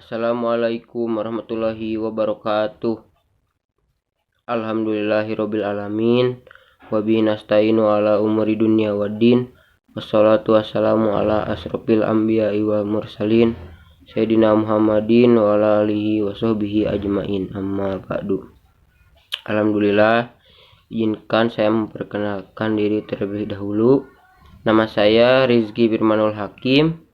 Assalamualaikum warahmatullahi wabarakatuh. Alhamdulillahirabbil alamin. Wabihi nasta'inu ala umuri dunya waddin. Wassalatu wassalamu ala asrofil anbiya'i wal mursalin Sayyidina Muhammadin wa ala alihi wa sahbihi ajmain. Amma ba'du. Alhamdulillah, izinkan saya memperkenalkan diri terlebih dahulu. Nama saya Rizky Firmanul Hakim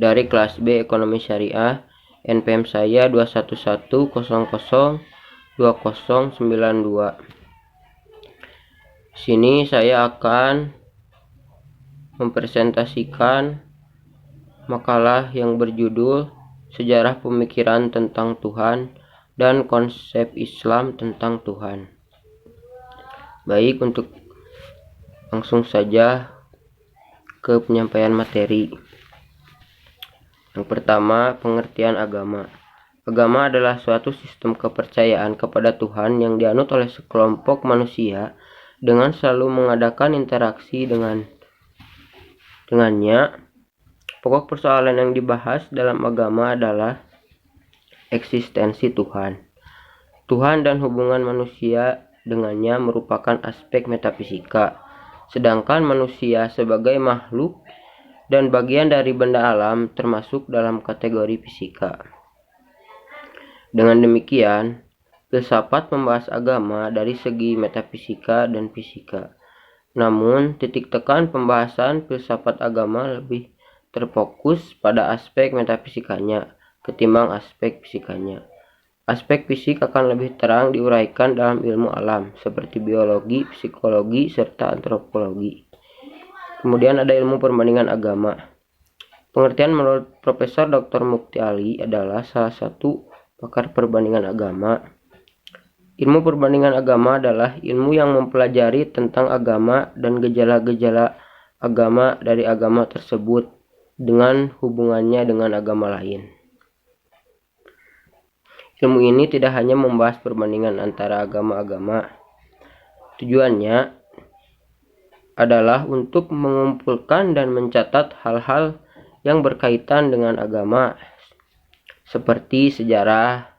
dari kelas B Ekonomi Syariah. NPM saya 211002092. Sini saya akan mempresentasikan makalah yang berjudul Sejarah Pemikiran tentang Tuhan dan Konsep Islam tentang Tuhan. Baik, untuk langsung saja ke penyampaian materi. Yang pertama, pengertian agama. Agama adalah suatu sistem kepercayaan kepada Tuhan yang dianut oleh sekelompok manusia dengan selalu mengadakan interaksi dengannya. Pokok persoalan yang dibahas dalam agama adalah eksistensi Tuhan. Tuhan dan hubungan manusia dengannya merupakan aspek metafisika, sedangkan manusia sebagai makhluk dan bagian dari benda alam termasuk dalam kategori fisika. Dengan demikian, filsafat membahas agama dari segi metafisika dan fisika. Namun, titik tekan pembahasan filsafat agama lebih terfokus pada aspek metafisikanya ketimbang aspek fisikanya. Aspek fisik akan lebih terang diuraikan dalam ilmu alam seperti biologi, psikologi, serta antropologi. Kemudian ada ilmu perbandingan agama. Pengertian menurut Profesor Dr. Mukti Ali adalah salah satu pakar perbandingan agama. Ilmu perbandingan agama adalah ilmu yang mempelajari tentang agama dan gejala-gejala agama dari agama tersebut dengan hubungannya dengan agama lain. Ilmu ini tidak hanya membahas perbandingan antara agama-agama. Tujuannya adalah untuk mengumpulkan dan mencatat hal-hal yang berkaitan dengan agama seperti sejarah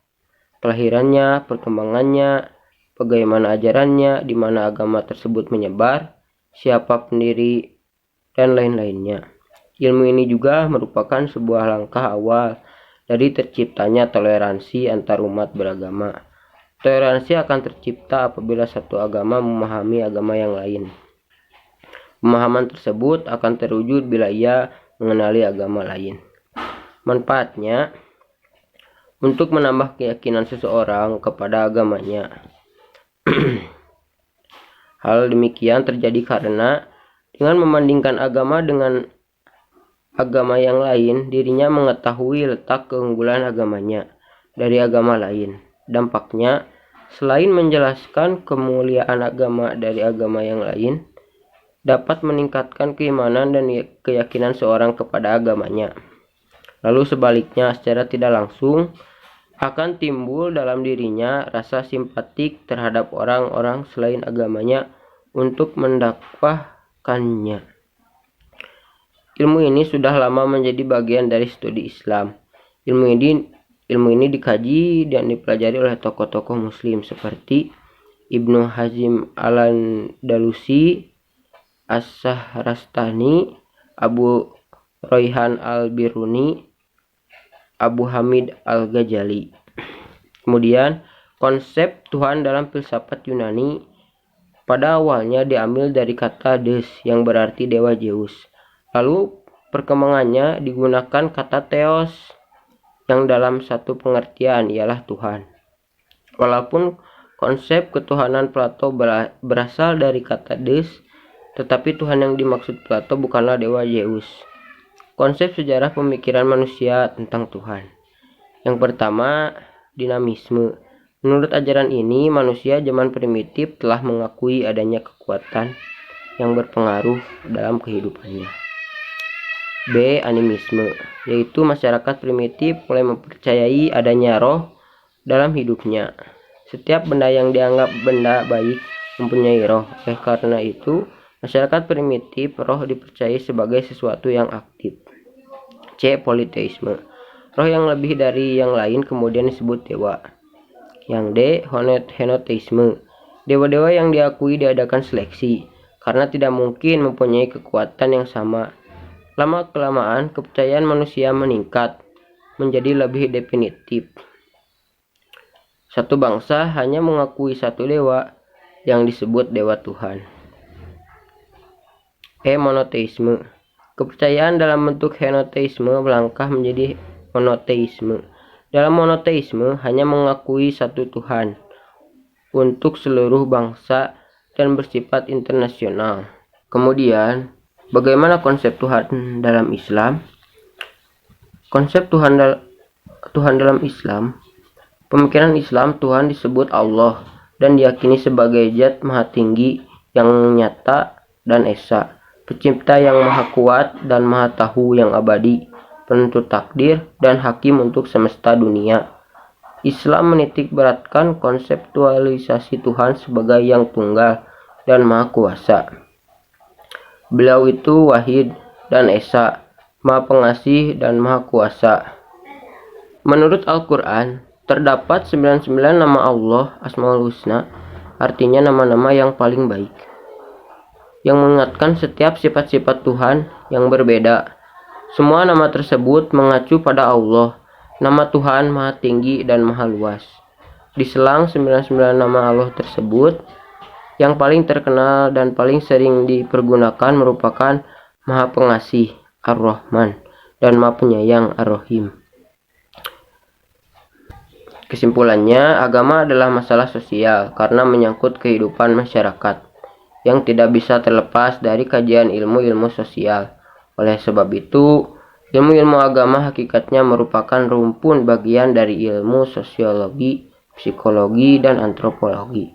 kelahirannya, perkembangannya, bagaimana ajarannya, di mana agama tersebut menyebar, siapa pendiri, dan lain-lainnya. Ilmu ini juga merupakan sebuah langkah awal dari terciptanya toleransi antar umat beragama. Toleransi akan tercipta apabila satu agama memahami agama yang lain. Pemahaman tersebut akan terwujud bila ia mengenali agama lain. Manfaatnya untuk menambah keyakinan seseorang kepada agamanya. Hal demikian terjadi karena dengan membandingkan agama dengan agama yang lain, dirinya mengetahui letak keunggulan agamanya dari agama lain. Dampaknya, selain menjelaskan kemuliaan agama dari agama yang lain, dapat meningkatkan keimanan dan keyakinan seorang kepada agamanya. Lalu sebaliknya, secara tidak langsung akan timbul dalam dirinya rasa simpatik terhadap orang-orang selain agamanya untuk mendakwahkannya. Ilmu ini sudah lama menjadi bagian dari studi Islam. Ilmu ini dikaji dan dipelajari oleh tokoh-tokoh muslim seperti Ibnu Hazm Al-Andalusi, As-Sahrastani, Abu Royhan Al-Biruni, Abu Hamid Al-Ghazali. Kemudian, konsep Tuhan dalam filsafat Yunani pada awalnya diambil dari kata Deus yang berarti dewa Zeus. Lalu perkembangannya digunakan kata Theos yang dalam satu pengertian ialah Tuhan. Walaupun konsep ketuhanan Plato berasal dari kata Deus, tetapi Tuhan yang dimaksud Plato bukanlah dewa Zeus. Konsep sejarah pemikiran manusia tentang Tuhan. Yang pertama, dinamisme. Menurut ajaran ini, manusia zaman primitif telah mengakui adanya kekuatan yang berpengaruh dalam kehidupannya. B. Animisme, yaitu masyarakat primitif mulai mempercayai adanya roh dalam hidupnya. Setiap benda yang dianggap benda baik mempunyai roh. Oleh karena itu, masyarakat primitif roh dipercayai sebagai sesuatu yang aktif. C. Politeisme. Roh yang lebih dari yang lain kemudian disebut dewa. Yang D. Henoteisme. Dewa-dewa yang diakui diadakan seleksi, karena tidak mungkin mempunyai kekuatan yang sama. Lama-kelamaan kepercayaan manusia meningkat, menjadi lebih definitif. Satu bangsa hanya mengakui satu dewa yang disebut dewa Tuhan. Monoteisme. Kepercayaan dalam bentuk henoteisme melangkah menjadi monoteisme. Dalam monoteisme hanya mengakui satu Tuhan untuk seluruh bangsa dan bersifat internasional. Kemudian, bagaimana konsep Tuhan dalam Islam? Konsep Tuhan dalam Islam, pemikiran Islam Tuhan disebut Allah dan diyakini sebagai zat maha tinggi yang nyata dan esa, pencipta yang maha kuat dan maha tahu yang abadi, penentu takdir dan hakim untuk semesta dunia. Islam menitik beratkan konseptualisasi Tuhan sebagai yang tunggal dan maha kuasa. Beliau itu wahid dan esa, maha pengasih dan maha kuasa. Menurut Al-Quran, terdapat 99 nama Allah Asmaul Husna, artinya nama-nama yang paling baik, yang mengingatkan setiap sifat-sifat Tuhan yang berbeda. Semua nama tersebut mengacu pada Allah. Nama Tuhan maha tinggi dan maha luas. Di selang 99 nama Allah tersebut, yang paling terkenal dan paling sering dipergunakan merupakan Maha Pengasih Ar-Rahman dan Maha Penyayang Ar-Rahim. Kesimpulannya, agama adalah masalah sosial karena menyangkut kehidupan masyarakat yang tidak bisa terlepas dari kajian ilmu-ilmu sosial. Oleh sebab itu, ilmu-ilmu agama hakikatnya merupakan rumpun bagian dari ilmu sosiologi, psikologi, dan antropologi.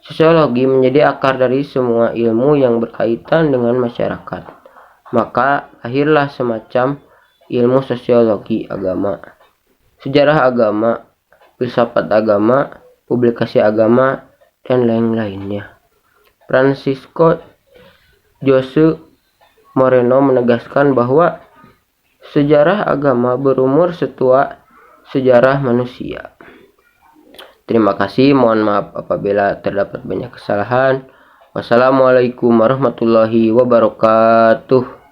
Sosiologi menjadi akar dari semua ilmu yang berkaitan dengan masyarakat. Maka lahirlah semacam ilmu sosiologi agama, sejarah agama, filsafat agama, publikasi agama, dan lain-lainnya. Francisco Jose Moreno menegaskan bahwa sejarah agama berumur setua sejarah manusia. Terima kasih, mohon maaf apabila terdapat banyak kesalahan. Wassalamualaikum warahmatullahi wabarakatuh.